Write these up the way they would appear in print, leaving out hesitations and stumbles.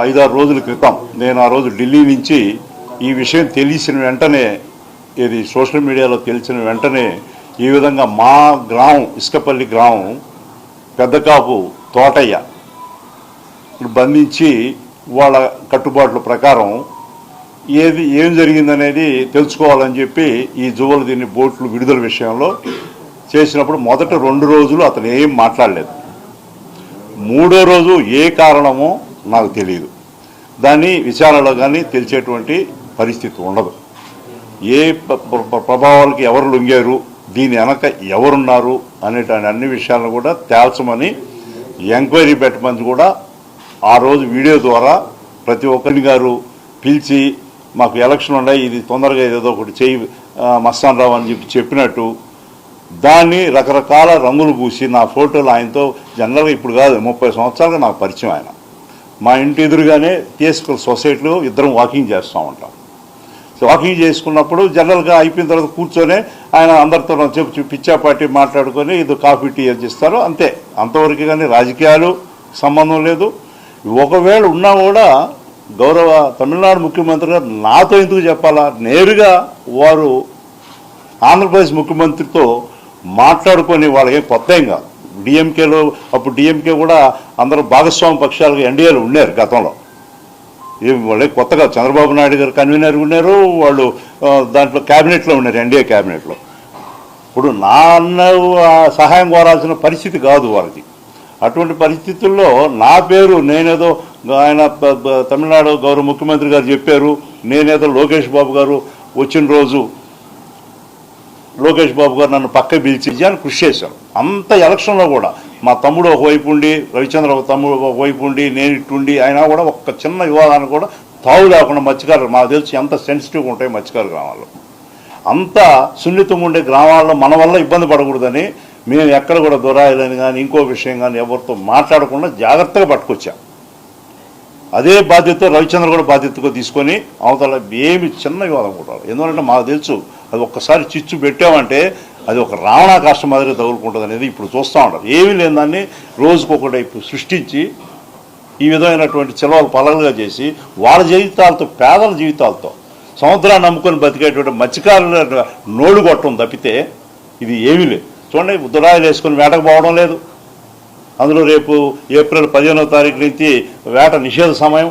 5-6 రోజుల క్రితం నేను ఆ రోజు ఢిల్లీ నుంచి ఈ విషయం తెలిసిన వెంటనే, ఇది సోషల్ మీడియాలో తెలిసిన వెంటనే ఈ విధంగా మా గ్రామం ఇసుకపల్లి గ్రామం పెద్దకాపు తోటయ్య బంధించి వాళ్ళ కట్టుబాట్ల ప్రకారం ఏం జరిగిందనేది తెలుసుకోవాలని చెప్పి ఈ జువలదిన్ని బోట్లు విడుదల విషయంలో చేసినప్పుడు మొదట 2 రోజులు అతను ఏం మాట్లాడలేదు. 3వ రోజు ఏ కారణమో నాకు తెలియదు. దాన్ని విచారణలో కానీ తెలిసేటువంటి పరిస్థితి ఉండదు. ఏ ప్రభావాలకి ఎవరు లొంగారు, దీని వెనక ఎవరున్నారు అనేటువంటి అన్ని విషయాలను కూడా తేల్చమని ఎంక్వైరీ పెట్టమని కూడా ఆ రోజు వీడియో ద్వారా ప్రతి ఒక్కరిని గారు పిలిచి, మాకు ఎలక్షన్ ఉన్నాయి, ఇది తొందరగా ఏదో ఒకటి చేయి మస్తాన్ రావు అని చెప్పినట్టు దాన్ని రకరకాల రంగులు పూసి నా ఫోటోలు ఆయనతో జనరల్గా ఇప్పుడు కాదు 30 సంవత్సరాలుగా నాకు పరిచయం. ఆయన మా ఇంటి ఎదురుగానే టీఎస్పీఎల్ సొసైటీలో ఇద్దరం వాకింగ్ చేస్తూ ఉంటాం. వాకింగ్ చేసుకున్నప్పుడు జనరల్గా అయిపోయిన తర్వాత కూర్చొని ఆయన అందరితో పిచ్చాపాటి మాట్లాడుకొని ఇది కాఫీ టీ చేస్తారు అంతే. అంతవరకు కానీ రాజకీయాలు సంబంధం లేదు. ఒకవేళ ఉన్నా కూడా గౌరవ తమిళనాడు ముఖ్యమంత్రి గారు నాతో ఎందుకు చెప్పాలా, నేరుగా వారు ఆంధ్రప్రదేశ్ ముఖ్యమంత్రితో మాట్లాడుకొని, వాళ్ళకి కొత్త ఏం కాదు. డిఎంకేలో అప్పుడు డిఎంకే కూడా అందరూ భాగస్వామ్య పక్షాలుగా ఎన్డీఏలో ఉన్నారు గతంలో. వాళ్ళే కొత్తగా చంద్రబాబు నాయుడు గారు కన్వీనర్ ఉన్నారు, వాళ్ళు దాంట్లో క్యాబినెట్లో ఉన్నారు, ఎన్డీఏ క్యాబినెట్లో. ఇప్పుడు నా సహాయం కోరాల్సిన పరిస్థితి కాదు వాళ్ళకి. అటువంటి పరిస్థితుల్లో నా పేరు నేనేదో ఆయన తమిళనాడు గౌరవ ముఖ్యమంత్రి గారు చెప్పారు, నేనేదో లోకేష్ బాబు గారు వచ్చిన రోజు లోకేష్ బాబు గారు నన్ను పక్క పిలిచి అని కృషి చేశాను. అంత ఎలక్షన్లో కూడా మా తమ్ముడు ఒకవైపు ఉండి, రవిచంద్ర ఒక తమ్ముడు ఒకవైపు ఉండి, నేను ఇట్టుండి, అయినా కూడా ఒక్క చిన్న వివాదానికి కూడా తావు లేకుండా మత్స్యకారులు, మాకు తెలిసి ఎంత సెన్సిటివ్గా ఉంటాయి మత్స్యకారు గ్రామాల్లో, అంత సున్నితంగా ఉండే గ్రామాల్లో మన వల్ల ఇబ్బంది పడకూడదని మేము ఎక్కడ కూడా దొరాయాలని కానీ ఇంకో విషయం కానీ ఎవరితో మాట్లాడకుండా జాగ్రత్తగా పట్టుకొచ్చాం. అదే బాధ్యత రవిచంద్ర కూడా బాధ్యతగా తీసుకొని అవతల ఏమి చిన్న వివాదం కూడా, ఎందుకంటే మాకు తెలుసు అది ఒక్కసారి చిచ్చు పెట్టామంటే అది ఒక రావణా కాష్టం మాదిరి తగులుకుంటుంది అనేది ఇప్పుడు చూస్తూ ఉంటారు. ఏమీ లేని దాన్ని రోజుకొకటి సృష్టించి ఈ విధమైనటువంటి చిలవలు పలగలుగా చేసి వాళ్ళ జీవితాలతో, పేదల జీవితాలతో, సముద్రాన్ని నమ్ముకొని బతికేటువంటి మత్స్యకారుల నోళ్ళు కొట్టడం తప్పితే ఇది ఏమీ లేదు. చూడండి, ఉత్తరాయలు వేసుకొని వేటకు పోవడం లేదు. అందులో రేపు ఏప్రిల్ 15వ తారీఖు నుంచి వేట నిషేధ సమయం.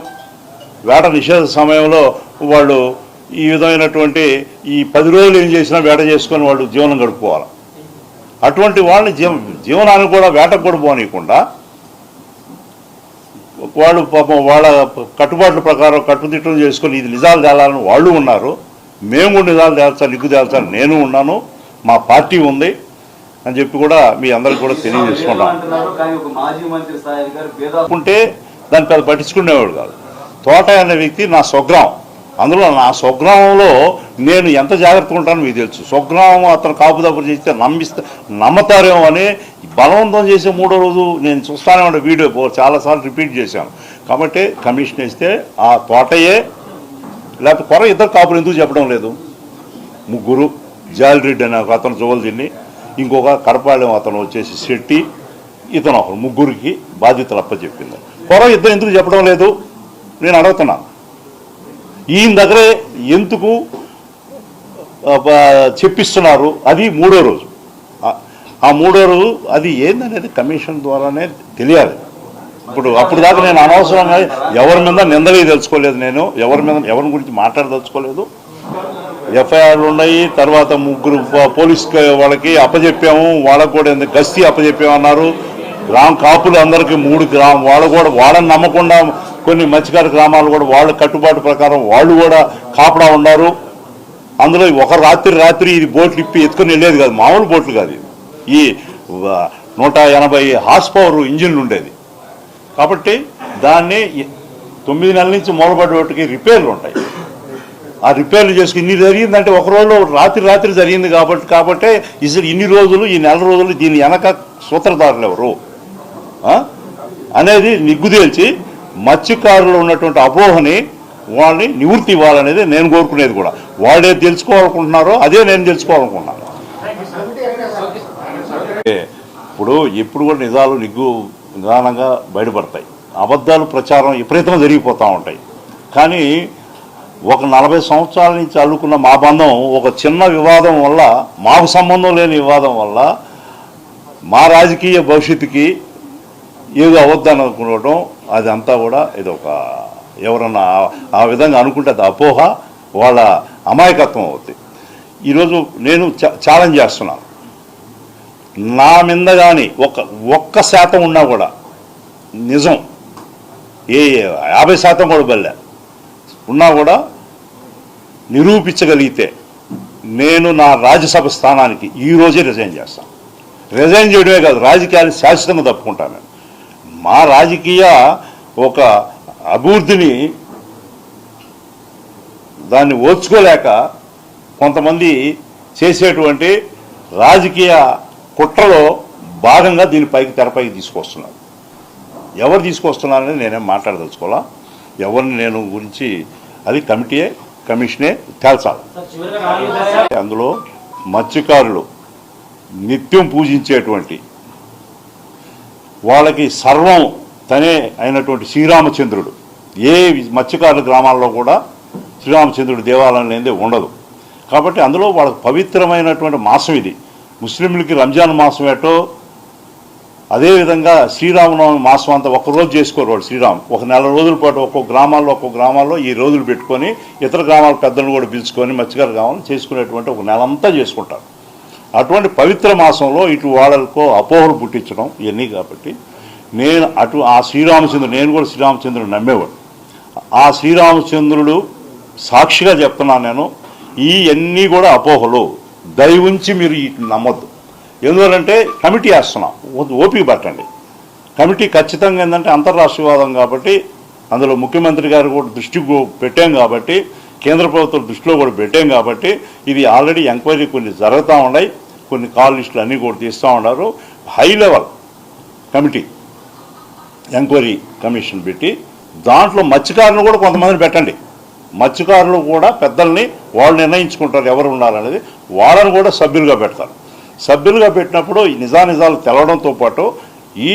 వేట నిషేధ సమయంలో వాళ్ళు ఈ విధమైనటువంటి ఈ 10 రోజులు ఏం చేసినా వేట చేసుకొని వాళ్ళు జీవనం గడుపుకోవాలి. అటువంటి వాళ్ళని జీవనానికి కూడా వేటకు కూడా పోనీయకుండా వాళ్ళు పాపం వాళ్ళ కట్టుబాట్ల ప్రకారం కట్టుదిట్టలు చేసుకొని ఇది నిజాలు తేలాలని వాళ్ళు ఉన్నారు. మేము కూడా నిజాలు తేల్చాలి, నిగ్గు తేల్చాలి నేను ఉన్నాను, మా పార్టీ ఉంది అని చెప్పి కూడా మీ అందరికి కూడా తెలియజేసుకుంటాం. అనుకుంటే దాన్ని పెద్ద పట్టించుకునేవాడు కాదు. తోట అనే వ్యక్తి నా స్వగ్రామం. అందులో నా స్వగ్రామంలో నేను ఎంత జాగ్రత్తగా ఉంటానో మీకు తెలుసు. స్వగ్రామం అతను కాపుదాపురు చేస్తే నమ్మతారేమో అని బలవంతం చేసే 3వ రోజు నేను చూస్తానే ఉండే వీడియో చాలాసార్లు రిపీట్ చేశాను. కాబట్టి కమిషన్ ఇస్తే ఆ తోటయే, లేకపోతే ఇద్దరు కాపులు ఎందుకు చెప్పడం లేదు? 3 జాలిరెడ్డి అనే ఒక అతను జువలదిన్ని, ఇంకొక కడపాళెం అతను వచ్చేసి శెట్టి, ఇతను 3కి బాధ్యతలు అప్పచెప్పింది. ఇద్దరు ఎందుకు చెప్పడం లేదు నేను అడుగుతున్నాను. ఈయన దగ్గరే ఎందుకు చెప్పిస్తున్నారు? అది 3వ రోజు. ఆ 3వ రోజు అది ఏందనేది కమిషన్ ద్వారానే తెలియాలి. అప్పుడు దాకా నేను అనవసరంగా ఎవరి మీద నిందలే తెలుసుకోలేదు. నేను ఎవరి గురించి మాట్లాడదలుచుకోలేదు. ఎఫ్ఐఆర్లు ఉన్నాయి. తర్వాత 3 పోలీస్ వాళ్ళకి అప్పచెప్పాము, వాళ్ళకు కూడా గస్తీ అప్పచెప్పామన్నారు. కాపులు అందరికీ 3 వాళ్ళు కూడా వాళ్ళని నమ్మకుండా కొన్ని మత్స్యకార గ్రామాలు కూడా వాళ్ళ కట్టుబాటు ప్రకారం వాళ్ళు కూడా కాపడా ఉన్నారు. అందులో ఒక రాత్రి ఇది బోట్లు ఇప్పి ఎత్తుకొని వెళ్ళేది కాదు, మామూలు బోట్లు కాదు. ఈ 180 హార్స్ పవర్ ఇంజిన్లు ఉండేది. కాబట్టి దాన్ని 9 నెలల నుంచి మొదలుపడేటికి రిపేర్లు ఉంటాయి. ఆ రిపేర్లు చేసుకుని ఇన్ని జరిగిందంటే ఒక రోజులో రాత్రి జరిగింది కాబట్టి ఇన్ని రోజులు, ఈ నెల రోజులు దీని వెనక సూత్రధారులు ఎవరు అనేది నిగ్గు తేల్చి మత్స్యకారులు ఉన్నటువంటి అపోహని వాళ్ళని నివృత్తి ఇవ్వాలనేది నేను కోరుకునేది కూడా. వాళ్ళే తెలుసుకోవాలనుకుంటున్నారో అదే నేను తెలుసుకోవాలనుకుంటున్నాను. ఇప్పుడు ఎప్పుడు కూడా నిజాలు నిదానంగా బయటపడతాయి. అబద్ధాలు ప్రచారం విపరీతంగా జరిగిపోతూ ఉంటాయి. కానీ ఒక 40 సంవత్సరాల నుంచి అల్లుకున్న మా బంధం ఒక చిన్న వివాదం వల్ల, మాకు సంబంధం లేని వివాదం వల్ల మా రాజకీయ భవిష్యత్తుకి ఏదో అవద్దని అనుకోవడం, అదంతా కూడా ఇది ఒక ఎవరన్నా ఆ విధంగా అనుకుంటే అది అపోహ, వాళ్ళ అమాయకత్వం అవుతుంది. ఈరోజు నేను ఛాలెంజ్ చేస్తున్నాను, నా మీద కానీ ఒక్క శాతం ఉన్నా కూడా నిజం, 50% కూడా బల్లే ఉన్నా కూడా నిరూపించగలిగితే నేను నా రాజ్యసభ స్థానానికి ఈరోజే రిజైన్ చేస్తాను. రిజైన్ చేయడమే కాదు, రాజకీయాలు శాశ్వతంగా తప్పుకుంటాను నేను. మా రాజకీయ ఒక అభివృద్ధిని దాన్ని ఓర్చుకోలేక కొంతమంది చేసేటువంటి రాజకీయ కుట్రలో భాగంగా దీని తెరపైకి తీసుకొస్తున్నారు. ఎవరు తీసుకొస్తున్నారని నేనేం మాట్లాడదలుచుకోవాలా, ఎవరిని నేను గురించి అది కమిషనే తేల్చాలి. అందులో మత్స్యకారులు నిత్యం పూజించేటువంటి, వాళ్ళకి సర్వం తనే అయినటువంటి శ్రీరామచంద్రుడు, ఏ మత్స్యకారుల గ్రామాల్లో కూడా శ్రీరామచంద్రుడి దేవాలయం లేనిదే ఉండదు. కాబట్టి అందులో వాళ్ళకి పవిత్రమైనటువంటి మాసం ఇది. ముస్లింలకి రంజాన్ మాసం ఏటో అదేవిధంగా శ్రీరామనవమి మాసం అంతా ఒక్కరోజు చేసుకోరు వాళ్ళు. శ్రీరామ్ ఒక నెల రోజుల పాటు ఒక్కొక్క గ్రామాల్లో ఈ రోజులు పెట్టుకొని ఇతర గ్రామాల పెద్దలను కూడా పిలుచుకొని మత్స్యకారు గ్రామాలు చేసుకునేటువంటి ఒక నెల అంతా చేసుకుంటారు. అటువంటి పవిత్ర మాసంలో ఇటు వాళ్ళకో అపోహలు పుట్టించడం ఇవన్నీ. కాబట్టి నేను ఆ శ్రీరామచంద్రుడు, నేను కూడా శ్రీరామచంద్రుడు నమ్మేవాడు. ఆ శ్రీరామచంద్రుడు సాక్షిగా చెప్తున్నాను నేను, ఇవన్నీ కూడా అపోహలు, దయవుంచి మీరు నమ్మొద్దు. ఎందువల్లంటే కమిటీ వేస్తున్నాం, ఓపిక పట్టండి. కమిటీ ఖచ్చితంగా ఏంటంటే అంతర్రాష్ట్ర వివాదం కాబట్టి అందులో ముఖ్యమంత్రి గారు కూడా దృష్టికి పెట్టాం కాబట్టి, కేంద్ర ప్రభుత్వం దృష్టిలో కూడా పెట్టాం కాబట్టి ఇది ఆల్రెడీ ఎంక్వైరీ కొన్ని జరుగుతూ ఉన్నాయి, కొన్ని కాల్ లిస్టులు అన్నీ కూడా తీస్తూ ఉన్నారు. High level committee enquiry commission పెట్టి దాంట్లో మత్స్యకారులు కూడా కొంతమందిని పెట్టండి. మత్స్యకారులు కూడా పెద్దల్ని వాళ్ళు నిర్ణయించుకుంటారు ఎవరు ఉండాలనేది, వాళ్ళని కూడా సభ్యులుగా పెడతారు. సభ్యులుగా పెట్టినప్పుడు నిజానిజాలు తెలవడంతో పాటు ఈ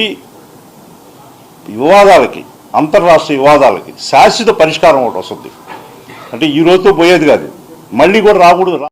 వివాదాలకి, అంతర్రాష్ట్రీయ వివాదాలకి శాశ్వత పరిష్కారం ఒకటి వస్తుంది. అంటే ఈ రోజుతో పోయేది కాదు, మళ్ళీ కూడా రాకూడదు.